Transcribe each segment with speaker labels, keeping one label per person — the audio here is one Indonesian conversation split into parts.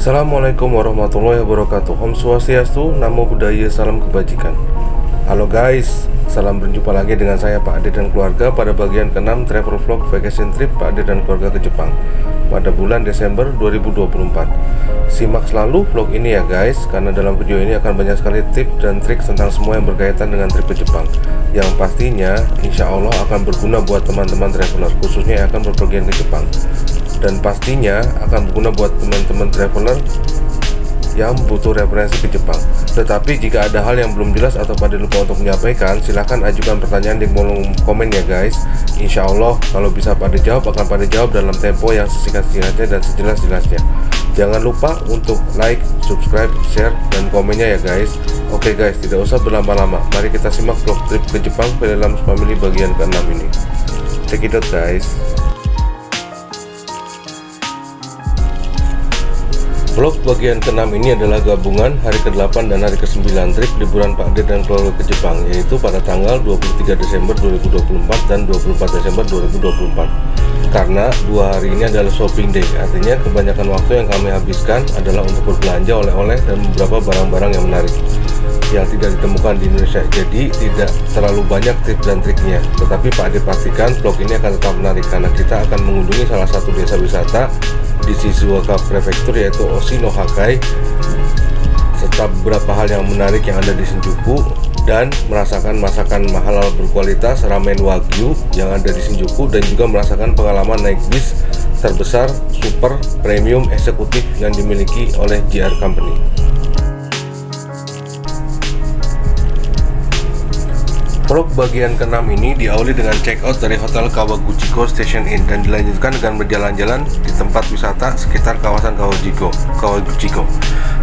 Speaker 1: Assalamualaikum warahmatullahi wabarakatuh. Om Swastiastu, Namo Buddhaya, salam kebajikan. Halo guys, salam berjumpa lagi dengan saya Pak Ade dan keluarga pada bagian ke-6 travel vlog vacation trip Pak Ade dan keluarga ke Jepang pada bulan Desember 2024. Simak selalu vlog ini ya guys, karena dalam video ini akan banyak sekali tips dan trik tentang semua yang berkaitan dengan trip ke Jepang, yang pastinya insya Allah akan berguna buat teman-teman traveler, khususnya yang akan berpergian ke Jepang. Dan pastinya akan berguna buat teman-teman traveler yang butuh referensi ke Jepang. Tetapi jika ada hal yang belum jelas atau pada lupa untuk menyampaikan, silahkan ajukan pertanyaan di kolom komen ya guys. Insya Allah kalau bisa pada jawab, akan pada jawab dalam tempo yang sesingkat-singkatnya dan sejelas-jelasnya. Jangan lupa untuk like, subscribe, share, dan komennya ya guys. Oke guys, tidak usah berlama-lama, mari kita simak vlog trip ke Jepang Pelelams Family bagian ke-6 ini. Check it out guys. Vlog bagian ke-6 ini adalah gabungan hari ke-8 dan hari ke-9 trip liburan Pak Ade dan keluarga ke Jepang, yaitu pada tanggal 23 Desember 2024 dan 24 Desember 2024. Karena dua hari ini adalah shopping day, artinya kebanyakan waktu yang kami habiskan adalah untuk berbelanja oleh-oleh dan beberapa barang-barang yang menarik yang tidak ditemukan di Indonesia. Jadi tidak terlalu banyak tips dan triknya, tetapi Pak Ade pastikan vlog ini akan tetap menarik karena kita akan mengunjungi salah satu desa wisata di Shizuoka Prefektur, yaitu Oshinohakai, serta beberapa hal yang menarik yang ada di Shinjuku, dan merasakan masakan halal berkualitas ramen wagyu yang ada di Shinjuku, dan juga merasakan pengalaman naik bis terbesar super premium eksekutif yang dimiliki oleh JR Company. Vlog bagian ke-6 ini diawali dengan check out dari Hotel Kawaguchiko Station Inn dan dilanjutkan dengan berjalan-jalan di tempat wisata sekitar kawasan Kawaguchiko.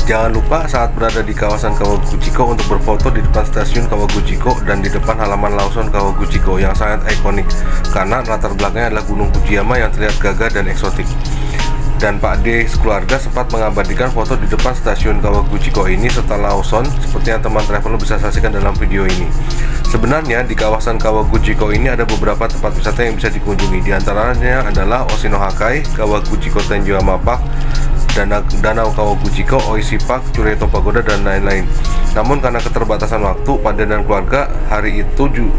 Speaker 1: Jangan lupa saat berada di kawasan Kawaguchiko untuk berfoto di depan stasiun Kawaguchiko dan di depan halaman Lawson Kawaguchiko yang sangat ikonik karena latar belakangnya adalah Gunung Fujiyama yang terlihat gagah dan eksotik. Dan Pak Ade keluarga sempat mengabadikan foto di depan stasiun Kawaguchiko ini serta Lawson, seperti yang teman traveler bisa saksikan dalam video ini. Sebenarnya di kawasan Kawaguchiko ini ada beberapa tempat wisata yang bisa dikunjungi. Di antaranya adalah Oshinohakai, Kawaguchiko Tenjiyama Park, Danau Kawaguchiko, Oishi Park, Chureito Pagoda, dan lain-lain. Namun karena keterbatasan waktu, Pak Ade dan keluarga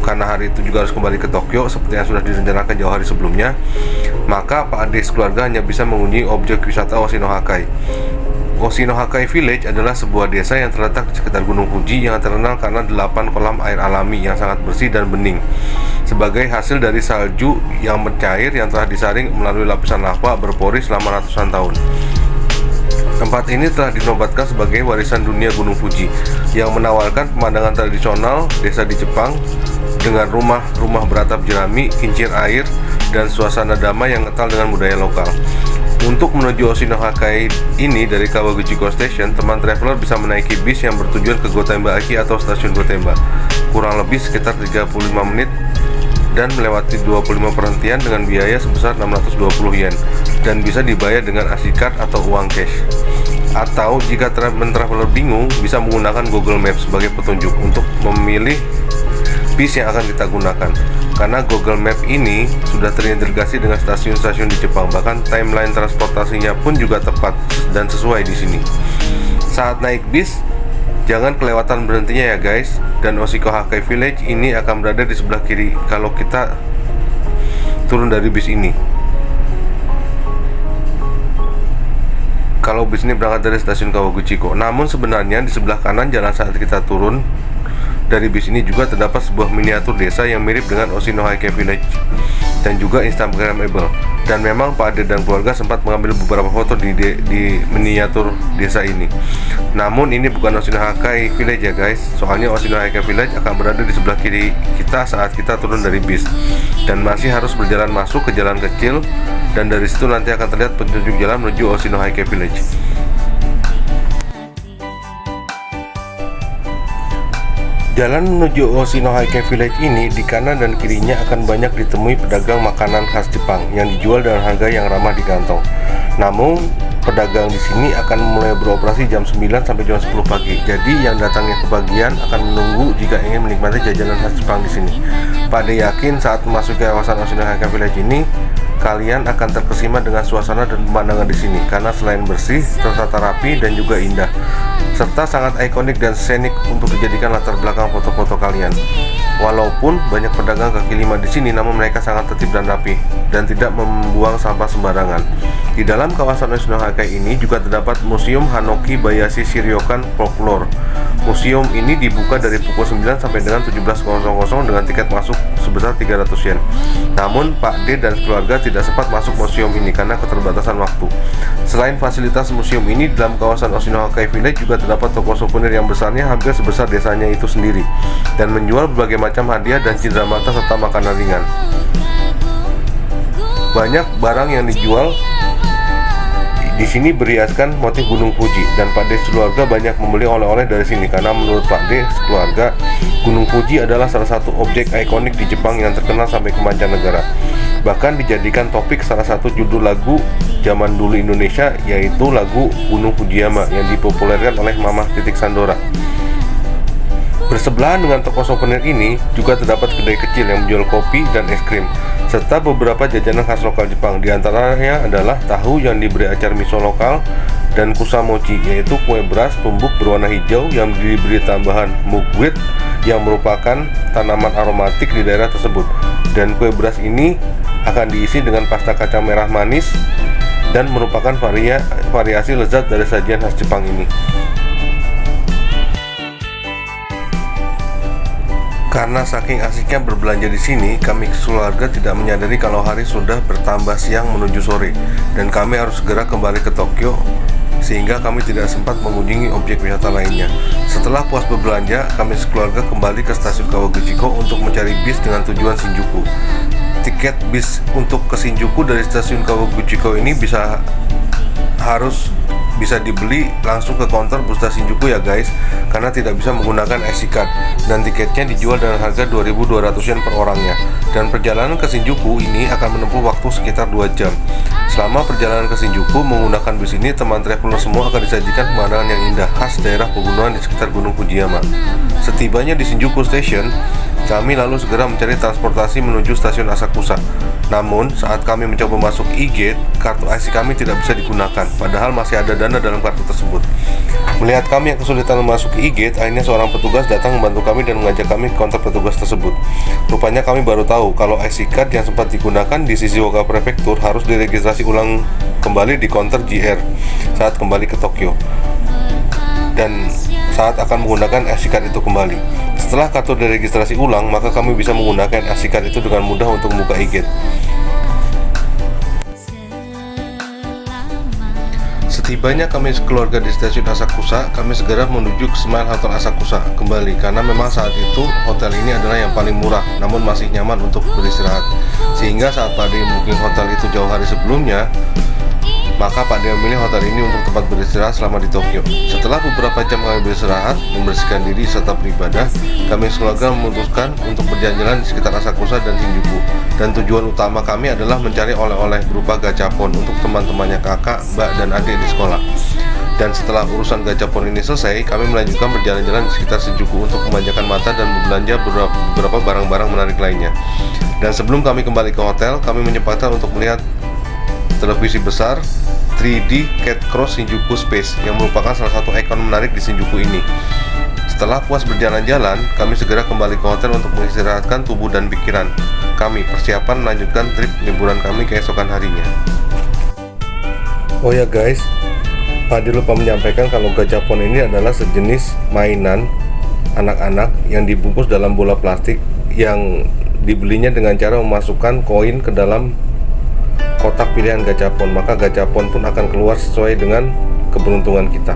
Speaker 1: karena hari itu juga harus kembali ke Tokyo seperti yang sudah direncanakan jauh hari sebelumnya, maka Pak Ade keluarga hanya bisa mengunjungi objek wisata Oshinohakai. Oshinohakai Village adalah sebuah desa yang terletak di sekitar Gunung Fuji yang terkenal karena 8 kolam air alami yang sangat bersih dan bening sebagai hasil dari salju yang mencair yang telah disaring melalui lapisan lava berpori selama ratusan tahun. Tempat ini telah dinobatkan sebagai warisan dunia Gunung Fuji yang menawarkan pemandangan tradisional desa di Jepang dengan rumah-rumah beratap jerami, kincir air, dan suasana damai yang kental dengan budaya lokal. Untuk menuju Oshinohakai ini dari Kawaguchiko Station, teman traveler bisa menaiki bis yang bertujuan ke Gotemba Aki atau stasiun Gotemba, kurang lebih sekitar 35 menit dan melewati 25 perhentian dengan biaya sebesar 620 yen dan bisa dibayar dengan ASICard atau uang cash. Atau jika teman traveler bingung, bisa menggunakan Google Maps sebagai petunjuk untuk memilih bis yang akan kita gunakan. Karena Google Map ini sudah terintegrasi dengan stasiun-stasiun di Jepang, bahkan timeline transportasinya pun juga tepat dan sesuai di sini. Saat naik bis, jangan kelewatan berhentinya ya guys. Dan Oshinohakai Village ini akan berada di sebelah kiri kalau kita turun dari bis ini. Kalau bis ini berangkat dari stasiun Kawaguchiko. Namun sebenarnya di sebelah kanan jalan saat kita turun dari bis ini juga terdapat sebuah miniatur desa yang mirip dengan Oshinohakai Village dan juga instagramable. Dan memang Pak Ade dan keluarga sempat mengambil beberapa foto di miniatur desa ini. Namun ini bukan Oshinohakai Village ya guys, soalnya Oshinohakai Village akan berada di sebelah kiri kita saat kita turun dari bis dan masih harus berjalan masuk ke jalan kecil, dan dari situ nanti akan terlihat petunjuk jalan menuju Oshinohakai Village. Jalan menuju Oshinohakai Village ini di kanan dan kirinya akan banyak ditemui pedagang makanan khas Jepang yang dijual dengan harga yang ramah di kantong. Namun pedagang di sini akan mulai beroperasi jam 9 sampai jam 10 pagi. Jadi yang datangnya kebagian akan menunggu jika ingin menikmati jajanan khas Jepang di sini. Pak Ade yakin saat memasuki kawasan Oshinohakai Village ini kalian akan terkesima dengan suasana dan pemandangan di sini karena selain bersih, tertata rapi dan juga indah, serta sangat ikonik dan scenik untuk dijadikan latar belakang foto-foto kalian. Walaupun banyak pedagang kaki lima di sini, namun mereka sangat tertib dan rapi dan tidak membuang sampah sembarangan. Di dalam kawasan Yoshinohake ini juga terdapat Museum Hanoki Bayashi Shiryokan Folklore. Museum ini dibuka dari pukul 9 sampai dengan 17.00 dengan tiket masuk sebesar 300 yen. Namun Pak D dan keluarga tidak sempat masuk museum ini karena keterbatasan waktu. Selain fasilitas museum ini, dalam kawasan Yoshinohake Village juga terdapat toko souvenir yang besarnya hampir sebesar desanya itu sendiri dan menjual berbagai macam hadiah dan cindera mata serta makanan ringan. Banyak barang yang dijual di sini berhiaskan motif Gunung Fuji, dan Pak D sekeluarga banyak membeli oleh-oleh dari sini karena menurut Pak D sekeluarga, Gunung Fuji adalah salah satu objek ikonik di Jepang yang terkenal sampai ke mancanegara. Bahkan dijadikan topik salah satu judul lagu zaman dulu Indonesia, yaitu lagu Gunung Fujiyama yang dipopulerkan oleh Mamah Titik Sandora. Bersebelahan dengan toko souvenir ini juga terdapat kedai kecil yang menjual kopi dan es krim, serta beberapa jajanan khas lokal Jepang. Di antaranya adalah tahu yang diberi acar miso lokal dan kusamochi, yaitu kue beras tumbuk berwarna hijau yang diberi tambahan mugwort yang merupakan tanaman aromatik di daerah tersebut. Dan kue beras ini akan diisi dengan pasta kacang merah manis dan merupakan variasi lezat dari sajian khas Jepang ini. Karena saking asiknya berbelanja di sini, kami keluarga tidak menyadari kalau hari sudah bertambah siang menuju sore, dan kami harus segera kembali ke Tokyo, sehingga kami tidak sempat mengunjungi objek wisata lainnya. Setelah puas berbelanja, kami sekeluarga kembali ke stasiun Kawaguchiko untuk mencari bis dengan tujuan Shinjuku. Tiket bis untuk ke Shinjuku dari stasiun Kawaguchiko ini harus bisa dibeli langsung ke counter bus Shinjuku ya guys, karena tidak bisa menggunakan IC card, dan tiketnya dijual dengan harga 2.200 yen per orangnya. Dan perjalanan ke Shinjuku ini akan menempuh waktu sekitar 2 jam. Selama perjalanan ke Shinjuku menggunakan bus ini, teman traveler semua akan disajikan pemandangan yang indah khas daerah pegunungan di sekitar Gunung Fujiyama. Setibanya di Shinjuku Station, kami lalu segera mencari transportasi menuju stasiun Asakusa. Namun, saat kami mencoba masuk e-gate, kartu IC kami tidak bisa digunakan, padahal masih ada dana dalam kartu tersebut. Melihat kami yang kesulitan memasuki e-gate, akhirnya seorang petugas datang membantu kami dan mengajak kami ke counter petugas tersebut. Rupanya kami baru tahu kalau IC card yang sempat digunakan di Shizuoka Prefecture harus diregistrasi ulang kembali di counter GR saat kembali ke Tokyo, dan saat akan menggunakan IC card itu kembali. Setelah kartu diregistrasi ulang, maka kami bisa menggunakan IC card itu dengan mudah untuk membuka e-gate. Setibanya kami sekeluarga di stasiun Asakusa, kami segera menuju ke Smile Hotel Asakusa kembali, karena memang saat itu hotel ini adalah yang paling murah, namun masih nyaman untuk beristirahat. Sehingga saat Pak D booking hotel itu jauh hari sebelumnya, maka Pak D memilih hotel ini untuk tempat beristirahat selama di Tokyo. Setelah beberapa jam kami beristirahat, membersihkan diri serta beribadah, kami sekeluarga memutuskan untuk berjalan-jalan di sekitar Asakusa dan Shinjuku. Dan tujuan utama kami adalah mencari oleh-oleh berupa gachapon untuk teman-temannya kakak, mbak, dan adik di sekolah. Dan setelah urusan gachapon ini selesai, kami melanjutkan berjalan-jalan di sekitar Shinjuku untuk memanjakan mata dan berbelanja beberapa barang-barang menarik lainnya. Dan sebelum kami kembali ke hotel, kami menyempatkan untuk melihat televisi besar 3D Cat Cross Shinjuku Space yang merupakan salah satu ikon menarik di Shinjuku ini. Setelah puas berjalan-jalan, kami segera kembali ke hotel untuk mengistirahatkan tubuh dan pikiran kami, persiapan melanjutkan trip liburan kami keesokan harinya. Oh ya guys, Pak D lupa menyampaikan kalau gachapon ini adalah sejenis mainan anak-anak yang dibungkus dalam bola plastik yang dibelinya dengan cara memasukkan koin ke dalam kotak pilihan gachapon, maka gachapon pun akan keluar sesuai dengan keberuntungan kita.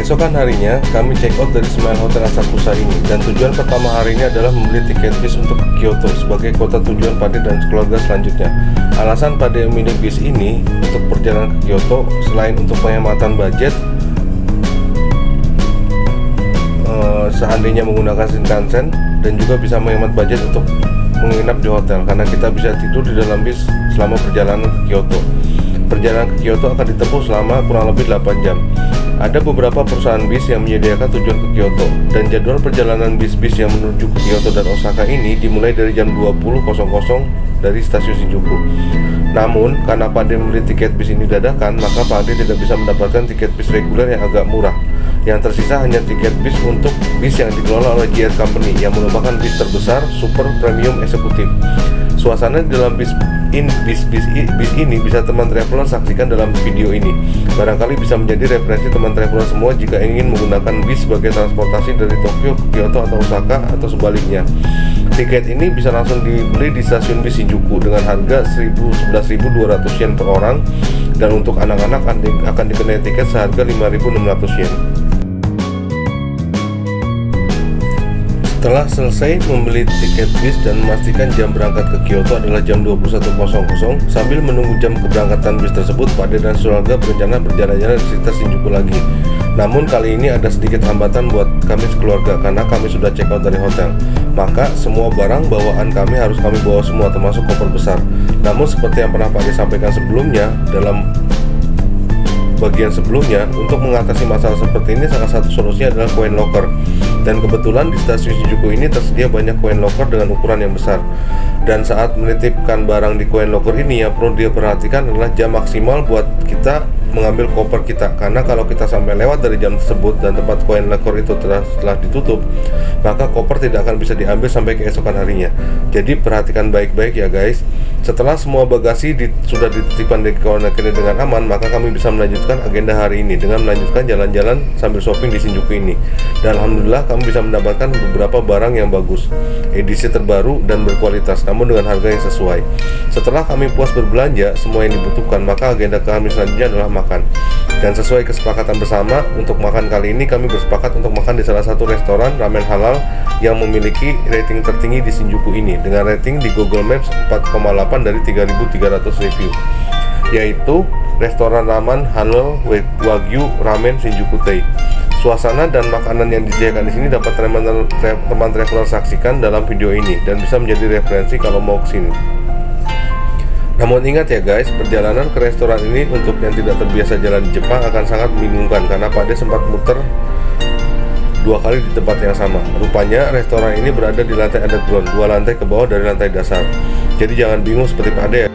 Speaker 1: Keesokan harinya, kami check out dari Smile Hotel Asakusa ini, dan tujuan pertama hari ini adalah membeli tiket bis untuk Kyoto sebagai kota tujuan Pade dan keluarga selanjutnya. Alasan Pade memilih bis ini untuk perjalanan ke Kyoto selain untuk penghematan budget, seandainya menggunakan Shinkansen, dan juga bisa menghemat budget untuk menginap di hotel karena kita bisa tidur di dalam bis selama perjalanan ke Kyoto. Perjalanan ke Kyoto akan ditempuh selama kurang lebih 8 jam. Ada beberapa perusahaan bis yang menyediakan tujuan ke Kyoto, dan jadwal perjalanan bis-bis yang menuju ke Kyoto dan Osaka ini dimulai dari jam 20.00 dari stasiun Shinjuku. Namun, karena Pade membeli tiket bis ini dadakan, maka Pade tidak bisa mendapatkan tiket bis reguler yang agak murah. Yang tersisa hanya tiket bis untuk bis yang dikelola oleh JR Company yang merupakan bis terbesar super premium eksekutif. Suasana di dalam bis ini bisa teman traveler saksikan dalam video ini. Barangkali bisa menjadi referensi teman traveler semua jika ingin menggunakan bis sebagai transportasi dari Tokyo ke Kyoto atau Osaka atau sebaliknya. Tiket ini bisa langsung dibeli di stasiun bis Shinjuku dengan harga 11.200 yen per orang, dan untuk anak-anak akan dikenai tiket seharga 5.600 yen. Setelah selesai membeli tiket bis dan memastikan jam berangkat ke Kyoto adalah jam 21.00, sambil menunggu jam keberangkatan bis tersebut, Pade dan keluarga berencana berjalan-jalan di sekitar Shinjuku lagi. Namun kali ini ada sedikit hambatan buat kami sekeluarga karena kami sudah check out dari hotel. Maka semua barang bawaan kami harus kami bawa semua, termasuk koper besar. Namun seperti yang pernah Pade sampaikan sebelumnya dalam bagian sebelumnya, untuk mengatasi masalah seperti ini salah satu solusinya adalah coin locker. Dan kebetulan di stasiun Shinjuku ini tersedia banyak coin locker dengan ukuran yang besar. Dan saat menitipkan barang di coin locker ini, yang perlu dia perhatikan adalah jam maksimal buat kita mengambil koper kita, karena kalau kita sampai lewat dari jam tersebut dan tempat coin locker itu telah ditutup, maka koper tidak akan bisa diambil sampai keesokan harinya. Jadi perhatikan baik-baik ya guys. Setelah semua bagasi sudah dititipkan di coin locker dengan aman, maka kami bisa melanjutkan agenda hari ini dengan melanjutkan jalan-jalan sambil shopping di Shinjuku ini. Dan alhamdulillah kami bisa mendapatkan beberapa barang yang bagus, edisi terbaru dan berkualitas, namun dengan harga yang sesuai. Setelah kami puas berbelanja semua yang dibutuhkan, maka agenda kami selanjutnya adalah makan. Dan sesuai kesepakatan bersama, untuk makan kali ini kami bersepakat untuk makan di salah satu restoran ramen halal yang memiliki rating tertinggi di Shinjuku ini, dengan rating di Google Maps 4,8 dari 3.300 review, yaitu restoran ramen halal Wagyu Ramen Shinjuku Tei. Suasana dan makanan yang disediakan di sini dapat teman traveler saksikan dalam video ini dan bisa menjadi referensi kalau mau kesini. Namun ingat ya guys, perjalanan ke restoran ini untuk yang tidak terbiasa jalan di Jepang akan sangat membingungkan karena Pade sempat muter 2 kali di tempat yang sama. Rupanya restoran ini berada di lantai underground, 2 lantai ke bawah dari lantai dasar. Jadi jangan bingung seperti Pade ya.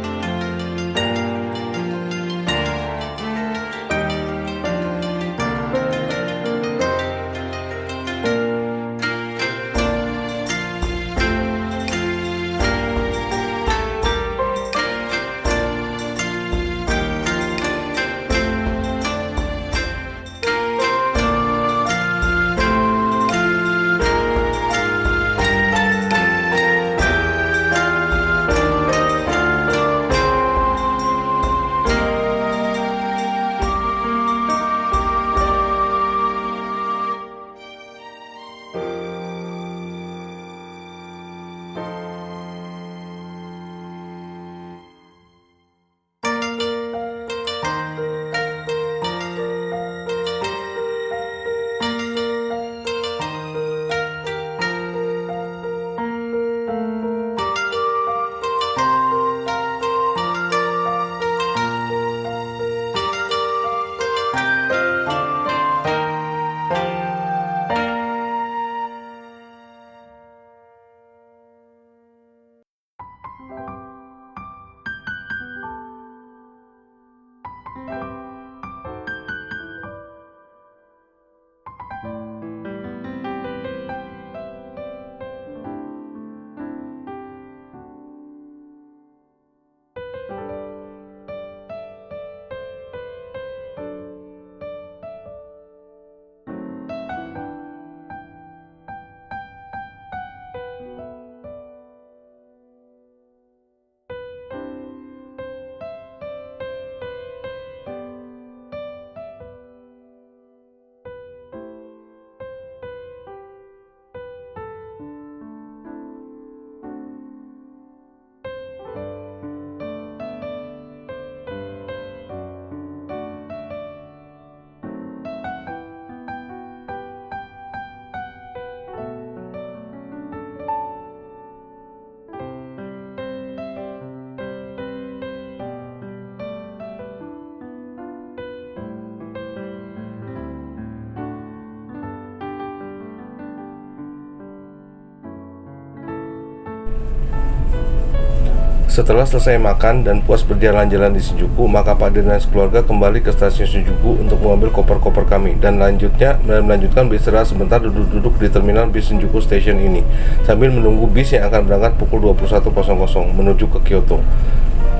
Speaker 1: Setelah selesai makan dan puas berjalan-jalan di Shinjuku, maka Pak De dan keluarga kembali ke stasiun Shinjuku untuk mengambil koper-koper kami dan melanjutkan beristirahat sebentar duduk-duduk di terminal bis Shinjuku Station ini sambil menunggu bis yang akan berangkat pukul 21.00 menuju ke Kyoto.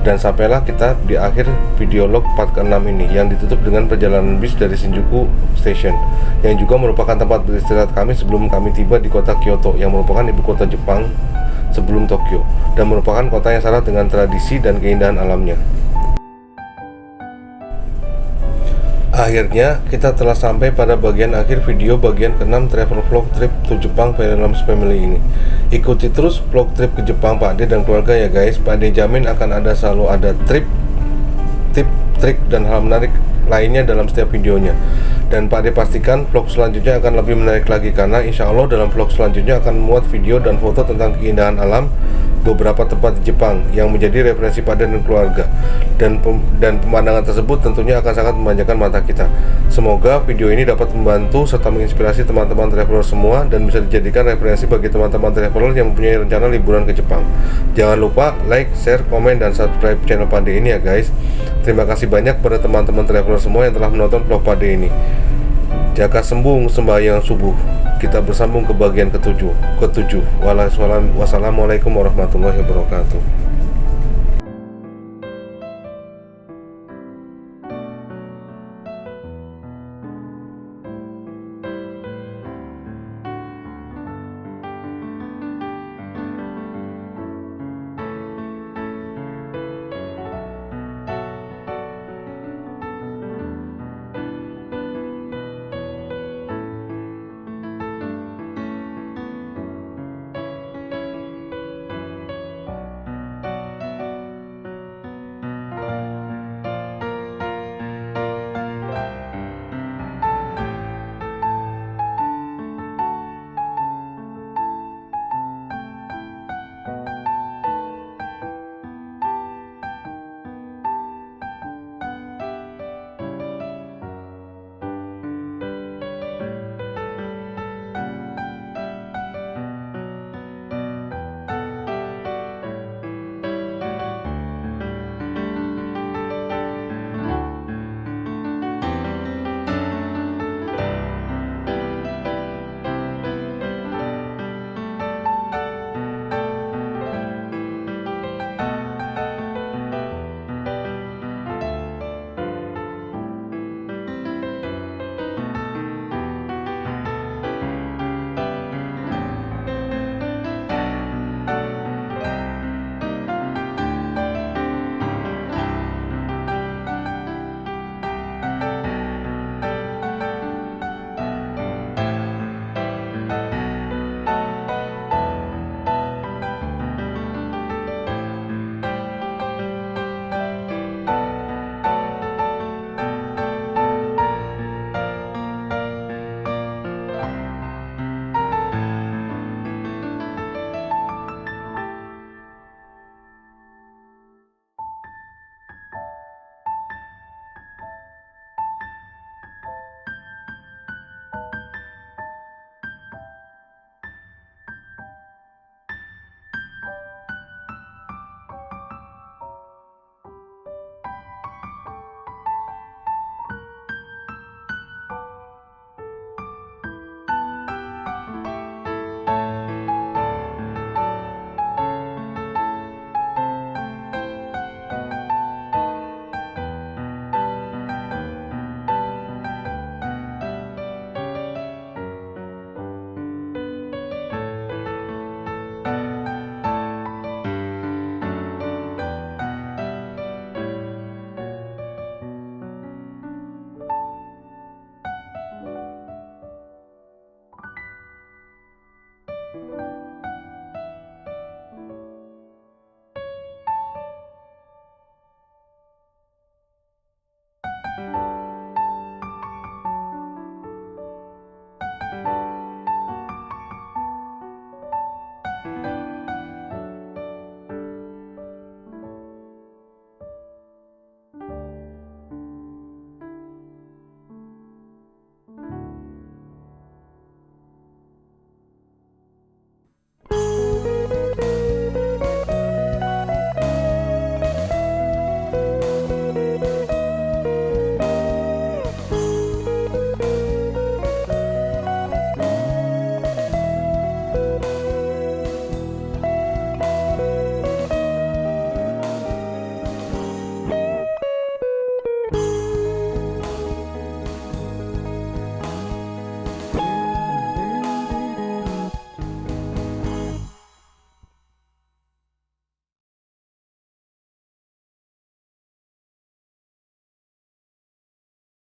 Speaker 1: Dan sampailah kita di akhir video log part ke-6 ini yang ditutup dengan perjalanan bis dari Shinjuku Station yang juga merupakan tempat beristirahat kami sebelum kami tiba di kota Kyoto yang merupakan ibu kota Jepang sebelum Tokyo dan merupakan kota yang syarat dengan tradisi dan keindahan alamnya. Akhirnya kita telah sampai pada bagian akhir video bagian ke-6 travel vlog trip to Jepang Films Family ini. Ikuti terus vlog trip ke Jepang Pak De dan keluarga ya guys. Pak De jamin akan selalu ada tip, trik dan hal menarik lainnya dalam setiap videonya. Dan Pak De pastikan vlog selanjutnya akan lebih menarik lagi karena insya Allah dalam vlog selanjutnya akan memuat video dan foto tentang keindahan alam beberapa tempat di Jepang yang menjadi referensi Pak De dan keluarga, dan pemandangan tersebut tentunya akan sangat memanjakan mata kita. Semoga video ini dapat membantu serta menginspirasi teman-teman traveler semua dan bisa dijadikan referensi bagi teman-teman traveler yang mempunyai rencana liburan ke Jepang. Jangan lupa like, share, komen, dan subscribe channel Pak De ini ya guys. Terima kasih banyak pada teman-teman traveler semua yang telah menonton vlog Pak De ini. Jaka sembung sembahyang subuh. Kita bersambung ke bagian ketujuh. Wassalamualaikum warahmatullahi wabarakatuh.